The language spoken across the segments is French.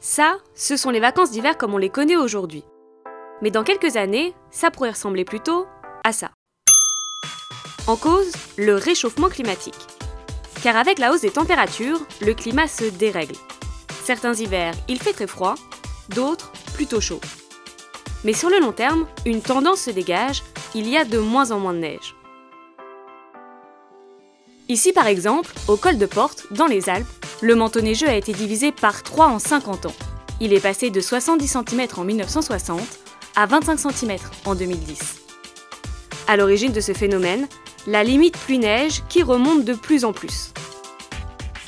Ça, ce sont les vacances d'hiver comme on les connaît aujourd'hui. Mais dans quelques années, ça pourrait ressembler plutôt à ça. En cause, le réchauffement climatique. Car avec la hausse des températures, le climat se dérègle. Certains hivers, il fait très froid, d'autres plutôt chaud. Mais sur le long terme, une tendance se dégage, il y a de moins en moins de neige. Ici par exemple, au col de Porte, dans les Alpes, le manteau neigeux a été divisé par 3 en 50 ans. Il est passé de 70 cm en 1960 à 25 cm en 2010. À l'origine de ce phénomène, la limite pluie-neige qui remonte de plus en plus.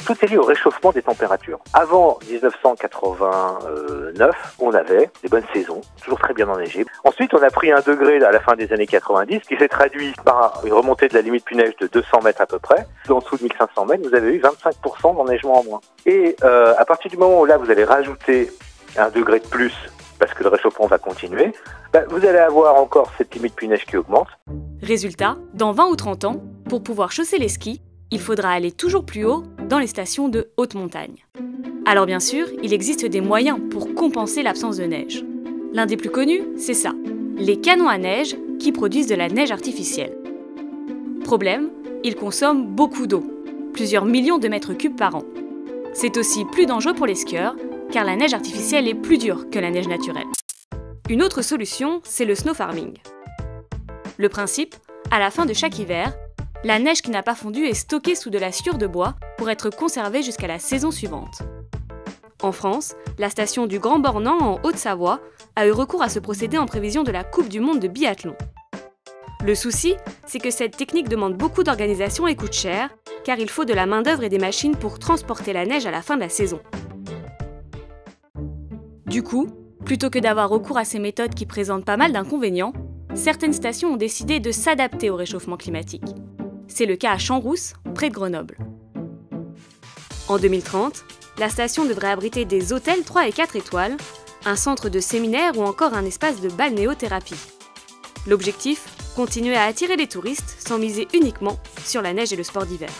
Tout est lié au réchauffement des températures. Avant 1989, on avait des bonnes saisons, toujours très bien enneigées. Ensuite, on a pris 1 degré à la fin des années 90, qui s'est traduit par une remontée de la limite pluie-neige de 200 mètres à peu près. En dessous de 1500 mètres, vous avez eu 25% d'enneigement en moins. Et à partir du moment où là, vous allez rajouter 1 degré de plus, parce que le réchauffement va continuer, vous allez avoir encore cette limite pluie-neige qui augmente. Résultat, dans 20 ou 30 ans, pour pouvoir chausser les skis, il faudra aller toujours plus haut dans les stations de haute montagne. Alors bien sûr, il existe des moyens pour compenser l'absence de neige. L'un des plus connus, c'est ça, les canons à neige qui produisent de la neige artificielle. Problème, ils consomment beaucoup d'eau, plusieurs millions de mètres cubes par an. C'est aussi plus dangereux pour les skieurs, car la neige artificielle est plus dure que la neige naturelle. Une autre solution, c'est le snow farming. Le principe, à la fin de chaque hiver, la neige qui n'a pas fondu est stockée sous de la sciure de bois pour être conservée jusqu'à la saison suivante. En France, la station du Grand Bornand en Haute-Savoie a eu recours à ce procédé en prévision de la Coupe du Monde de biathlon. Le souci, c'est que cette technique demande beaucoup d'organisation et coûte cher, car il faut de la main-d'œuvre et des machines pour transporter la neige à la fin de la saison. Du coup, plutôt que d'avoir recours à ces méthodes qui présentent pas mal d'inconvénients, certaines stations ont décidé de s'adapter au réchauffement climatique. C'est le cas à Champs-Rousses, près de Grenoble. En 2030, la station devrait abriter des hôtels 3 et 4 étoiles, un centre de séminaire ou encore un espace de balnéothérapie. L'objectif, continuer à attirer les touristes sans miser uniquement sur la neige et le sport d'hiver.